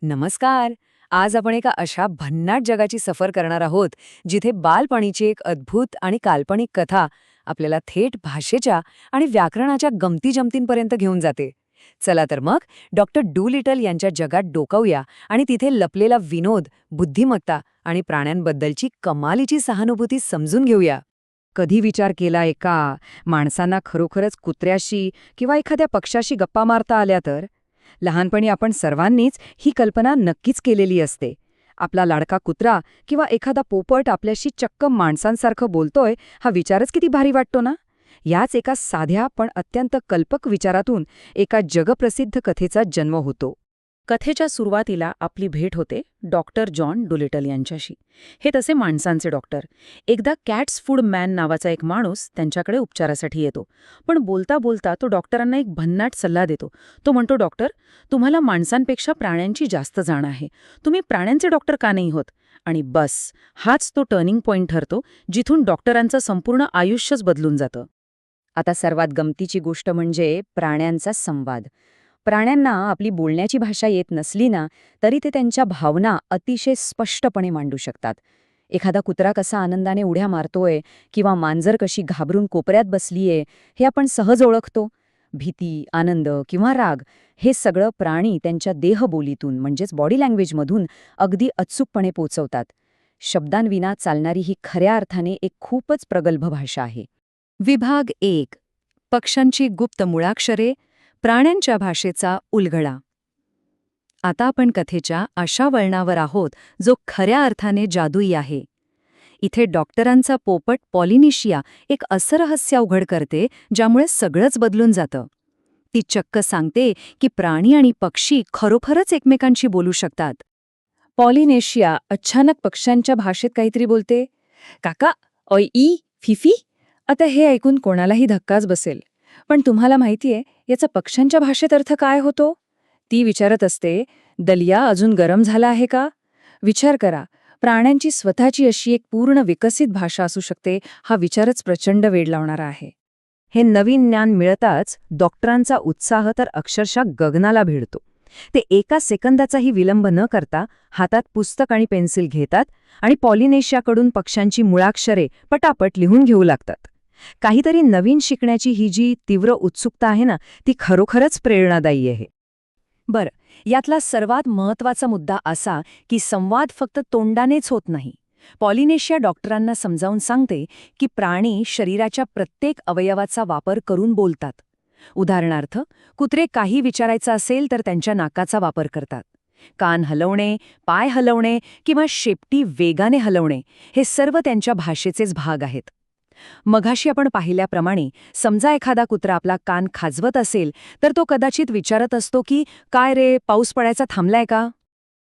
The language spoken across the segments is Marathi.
नमस्कार. आज आपण एका अशा भन्नाट जगाची सफर करणार आहोत जिथे बालपणीची एक अद्भुत आणि काल्पनिक कथा आपल्याला थेट भाषेच्या आणि व्याकरणाच्या गमती-जमतींपर्यंत घेऊन जाते. चला तर मग डॉक्टर डूलिटल यांच्या जगात डोकावूया आणि तिथे लपलेला विनोद, बुद्धिमत्ता आणि प्राण्यांबद्दलची कमालीची सहानुभूती समजून घेऊया. कधी विचार केला एका माणसांना खरोखरच कुत्र्याशी किंवा एखाद्या पक्षाशी गप्पा मारता आल्या तर? लहानपणी आपण सर्वांनीच ही कल्पना नक्कीच केलेली असते. आपला लाडका कुत्रा किंवा एखादा पोपट आपल्याशी चक्क माणसांसारखं बोलतोय हा विचारच किती भारी वाटतो ना. याच एका साध्या पण अत्यंत कल्पक विचारातून एका जगप्रसिद्ध कथेचा जन्म होतो. कथेच्या सुरुवातीला आपली भेट होते डॉक्टर जॉन डुलिटल यांच्याशी. हे तसे माणसांचे डॉक्टर. एकदा कॅट्स फूड मॅन नावाचा एक माणूस त्यांच्याकडे उपचारासाठी येतो. पण बोलता बोलता तो डॉक्टरांना एक भन्नाट सल्ला देतो. तो म्हणतो, डॉक्टर, तुम्हाला माणसांपेक्षा प्राण्यांची जास्त जाण आहे. तुम्ही प्राण्यांचे डॉक्टर का नाही होत? आणि बस, हाच तो टर्निंग पॉइंट ठरतो जिथून डॉक्टरांचं संपूर्ण आयुष्यच बदलून जातं. आता सर्वात गमतीची गोष्ट म्हणजे प्राण्यांचा संवाद. प्राण्यांना आपली बोलण्याची भाषा येत नसली ना, तरी ते त्यांच्या भावना अतिशय स्पष्टपणे मांडू शकतात. एखादा कुत्रा कसा आनंदाने उड्या मारतोय किंवा मांजर कशी घाबरून कोपऱ्यात बसलीये हे आपण सहज ओळखतो. भीती, आनंद किंवा राग हे सगळं प्राणी त्यांच्या देहबोलीतून म्हणजेच बॉडी लँग्वेजमधून अगदी अचूकपणे पोचवतात. शब्दांविना चालणारी ही खऱ्या अर्थाने एक खूपच प्रगल्भ भाषा आहे. विभाग 1. पक्ष्यांची गुप्त मुळाक्षरे, प्राण्यांच्या भाषेचा उलगडा. आता आपण कथेच्या अशा वळणावर आहोत जो खऱ्या अर्थाने जादुई आहे. इथे डॉक्टरांचा पोपट पॉलिनेशिया एक असं रहस्य उघड करते ज्यामुळे सगळंच बदलून जातं. ती चक्क सांगते की प्राणी आणि पक्षी खरोखरच एकमेकांशी बोलू शकतात. पॉलिनेशिया अचानक पक्ष्यांच्या भाषेत काहीतरी बोलते. काका, ऑय ई, फिफी. आता हे ऐकून कोणालाही धक्काच बसेल. पण तुम्हाला माहितीये याचा पक्ष्यांच्या भाषेत अर्थ काय होतो? ती विचारत असते, दलिया अजून गरम झाला आहे का? विचार करा, प्राण्यांची स्वतःची अशी एक पूर्ण विकसित भाषा असू शकते हा विचारच प्रचंड वेड लावणारा आहे. हे नवीन ज्ञान मिळताच डॉक्टरांचा उत्साह तर अक्षरशः गगनाला भिडतो. ते एका सेकंदाचाही विलंब न करता हातात पुस्तक आणि पेन्सिल घेतात आणि पॉलिनेशियाकडून पक्ष्यांची मुळाक्षरे पटापट लिहून घेऊ लागतात. काहीतरी नवीन शिकण्याची ही जी तीव्र उत्सुकता आहे ना, ती खरोखरच प्रेरणादायी आहे. बरं, यातला सर्वात महत्त्वाचा मुद्दा असा की संवाद फक्त तोंडानेच होत नाही. पॉलिनेशिया डॉक्टरांना समजावून सांगते की प्राणी शरीराच्या प्रत्येक अवयवाचा वापर करून बोलतात. उदाहरणार्थ, कुत्रे काही विचारायचं असेल तर त्यांच्या नाकाचा वापर करतात. कान हलवणे, पाय हलवणे किंवा शेपटी वेगाने हलवणे हे सर्व त्यांच्या भाषेचेच भाग आहेत. मघाशी आपण पाहिल्याप्रमाणे समजा एखादा कुत्रा आपला कान खाजवत असेल तर तो कदाचित विचारत असतो की काय रे, पाऊस पडायचा थांबलाय का?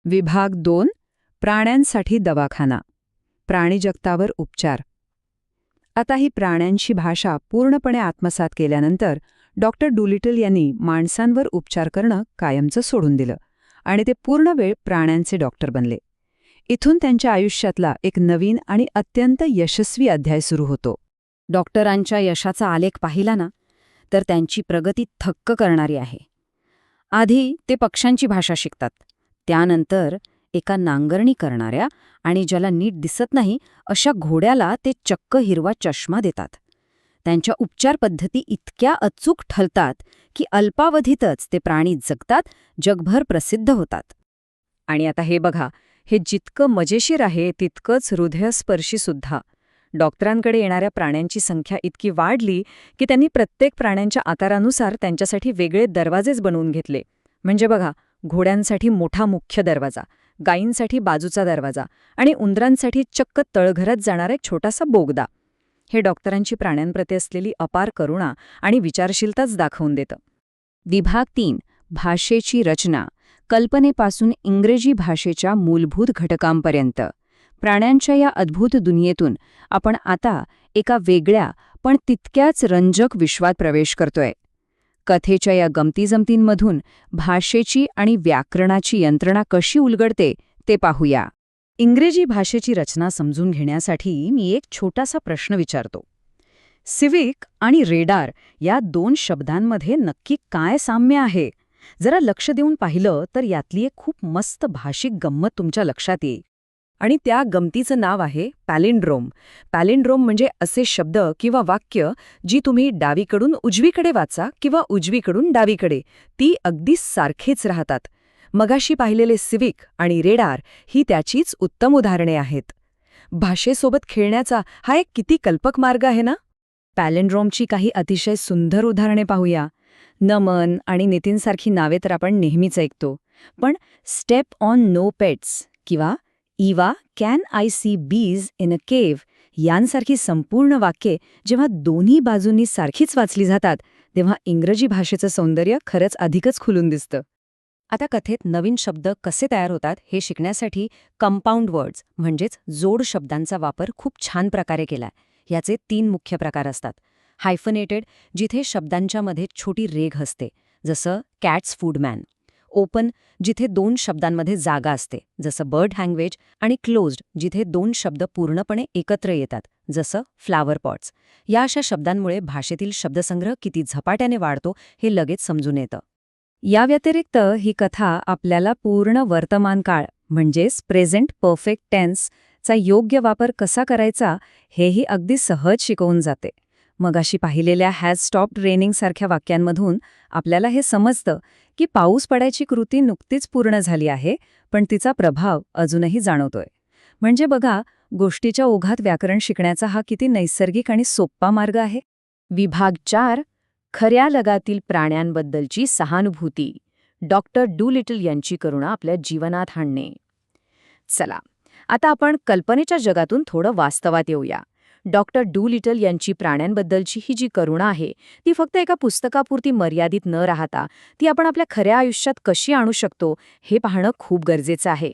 विभाग 2. प्राण्यांसाठी दवाखाना, प्राणीजगतावर उपचार. आता ही प्राण्यांची भाषा पूर्णपणे आत्मसात केल्यानंतर डॉक्टर डुलिटल यांनी माणसांवर उपचार करणं कायमचं सोडून दिलं आणि ते पूर्ण वेळ प्राण्यांचे डॉक्टर बनले. इथून त्यांच्या आयुष्यातला एक नवीन आणि अत्यंत यशस्वी अध्याय सुरू होतो. डॉक्टरांच्या यशाचा आलेख पाहिला ना, तर त्यांची प्रगती थक्क करणारी आहे. आधी ते पक्ष्यांची भाषा शिकतात. त्यानंतर एका नांगरणी करणाऱ्या आणि ज्याला नीट दिसत नाही अशा घोड्याला ते चक्क हिरवा चष्मा देतात. त्यांच्या उपचार पद्धती इतक्या अचूक ठरतात की अल्पावधीतच ते प्राणी जगतात, जगभर प्रसिद्ध होतात. आणि आता हे बघा, हे जितकं मजेशीर आहे तितकंच हृदयस्पर्शी सुद्धा. डॉक्टरांकडे येणाऱ्या प्राण्यांची संख्या इतकी वाढली की त्यांनी प्रत्येक प्राण्यांच्या आकारानुसार त्यांच्यासाठी वेगळे दरवाजेच बनवून घेतले. म्हणजे बघा, घोड्यांसाठी मोठा मुख्य दरवाजा, गायींसाठी बाजूचा दरवाजा आणि उंदरांसाठी चक्क तळघरात जाणारा एक छोटासा बोगदा. हे डॉक्टरांची प्राण्यांप्रती असलेली अपार करुणा आणि विचारशीलताच दाखवून देतं. विभाग 3. भाषेची रचना, कल्पनेपासून इंग्रजी भाषेच्या मूलभूत घटकांपर्यंत. प्राण्यांच्या या अद्भुत दुनियेतून आपण आता एका वेगळ्या पण तितक्याच रंजक विश्वात प्रवेश करतोय. कथेच्या या गमतीजमतींमधून भाषेची आणि व्याकरणाची यंत्रणा कशी उलगडते ते पाहूया. इंग्रजी भाषेची रचना समजून घेण्यासाठी मी एक छोटासा प्रश्न विचारतो. सिव्हिक आणि रेडार या 2 शब्दांमध्ये नक्की काय साम्य आहे? जरा लक्ष देऊन पाहिलं तर यातली एक खूप मस्त भाषिक गंमत तुमच्या लक्षात येईल. आणि त्या गमतीचं नाव आहे पॅलिंड्रोम. पॅलिंड्रोम म्हणजे असे शब्द किंवा वाक्य जी तुम्ही डावीकडून उजवीकडे वाचा किंवा उजवीकडून डावीकडे, ती अगदी सारखेच राहतात. मगाशी पाहिलेले सिविक आणि रेडार ही त्याचीच उत्तम उदाहरणे आहेत. भाषेसोबत खेळण्याचा हा एक किती कल्पक मार्ग आहे ना. पॅलिंड्रोमची काही अतिशय सुंदर उदाहरणे पाहूया. नमन आणि नितीनसारखी नावे तर आपण नेहमीच ऐकतो, पण स्टेप ऑन नो पेट्स किंवा इवा कॅन आय सी बीज इन अ केव्ह यांसारखी संपूर्ण वाक्ये जेव्हा दोन्ही बाजूंनी सारखीच वाचली जातात, तेव्हा इंग्रजी भाषेचं सौंदर्य खरंच अधिकच खुलून दिसतं. आता कथेत नवीन शब्द कसे तयार होतात हे शिकण्यासाठी कंपाऊंड वर्ड्स म्हणजेच जोड शब्दांचा वापर खूप छान प्रकारे केलाय. याचे 3 मुख्य प्रकार असतात. हायफनेटेड, जिथे शब्दांच्या मध्ये छोटी रेघ असते, जसं कॅट्स फूडमॅन. ओपन, जिथे 2 शब्दांमध्ये जागा असते, जसं बर्ड लँग्वेज. आणि क्लोज्ड, जिथे 2 शब्द पूर्णपणे एकत्र येतात, जसं फ्लावर पॉट्स. या अशा शब्दांमुळे भाषेतील शब्दसंग्रह किती झपाट्याने वाढतो हे लगेच समजून येतं. या व्यतिरिक्त ही कथा आपल्याला पूर्ण वर्तमान काळ म्हणजेच प्रेझेंट परफेक्ट टेन्स चा योग्य वापर कसा करायचा हेही अगदी सहज शिकवून जाते. मगाशी पाहिलेल्या हॅज स्टॉप्ड रेनिंग सारख्या वाक्यांमधून आपल्याला हे समजतं की पाऊस पडायची कृती नुकतीच पूर्ण झाली आहे, पण तिचा प्रभाव अजूनही जाणवतोय. म्हणजे बघा, गोष्टीच्या ओघात व्याकरण शिकण्याचा हा किती नैसर्गिक आणि सोप्पा मार्ग आहे. विभाग 4, खऱ्या लगातील प्राण्यांबद्दलची सहानुभूती. डॉक्टर डूलिटल यांची करुणा आपल्या जीवनात आणणे. चला, आता आपण कल्पनेच्या जगातून थोडं वास्तवात येऊया. डॉक्टर डूलिटल यांची प्राण्यांबद्दलची ही जी करुणा आहे, ती फक्त एका पुस्तकापुरती मर्यादित न राहता ती आपण आपल्या खऱ्या आयुष्यात कशी आणू शकतो हे पाहणं खूप गरजेचं आहे.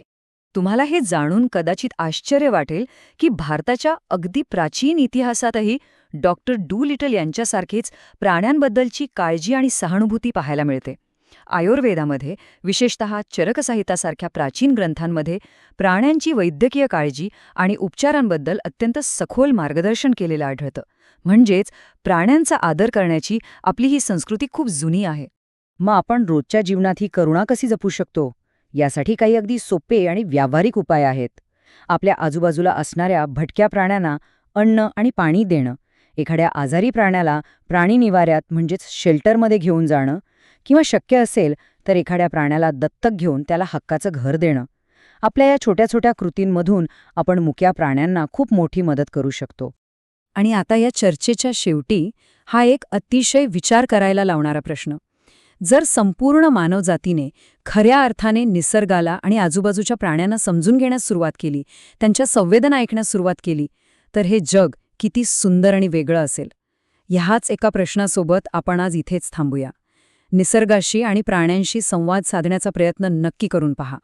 तुम्हाला हे जाणून कदाचित आश्चर्य वाटेल की भारताच्या अगदी प्राचीन इतिहासातही डॉक्टर डूलिटल यांच्यासारखीच प्राण्यांबद्दलची काळजी आणि सहानुभूती पाहायला मिळते. आयुर्वेदामध्ये, विशेषतः चरकसंहितासारख्या प्राचीन ग्रंथांमध्ये प्राण्यांची वैद्यकीय काळजी आणि उपचारांबद्दल अत्यंत सखोल मार्गदर्शन केलेलं आढळतं. म्हणजेच प्राण्यांचा आदर करण्याची आपली ही संस्कृती खूप जुनी आहे. मग आपण रोजच्या जीवनात ही करुणा कशी जपू शकतो? यासाठी काही अगदी सोपे आणि व्यावहारिक उपाय आहेत. आपल्या आजूबाजूला असणाऱ्या भटक्या प्राण्यांना अन्न आणि पाणी देणं, एखाद्या आजारी प्राण्याला प्राणी निवाऱ्यात म्हणजेच शेल्टरमध्ये घेऊन जाणं, किंवा शक्य असेल तर एखाद्या प्राण्याला दत्तक घेऊन त्याला हक्काचं घर देणं. आपल्या या छोट्या छोट्या कृतींमधून आपण मुक्या प्राण्यांना खूप मोठी मदत करू शकतो. आणि आता या चर्चेच्या शेवटी हा एक अतिशय विचार करायला लावणारा प्रश्न. जर संपूर्ण मानवजातीने खऱ्या अर्थाने निसर्गाला आणि आजूबाजूच्या प्राण्यांना समजून घेण्यास सुरुवात केली, त्यांच्या संवेदना ऐकण्यास सुरुवात केली, तर हे जग किती सुंदर आणि वेगळं असेल. ह्याच एका प्रश्नासोबत आपण आज इथेच थांबूया. निसर्गाशी आणि प्राण्यांशी संवाद साधण्याचा प्रयत्न नक्की करून पहा.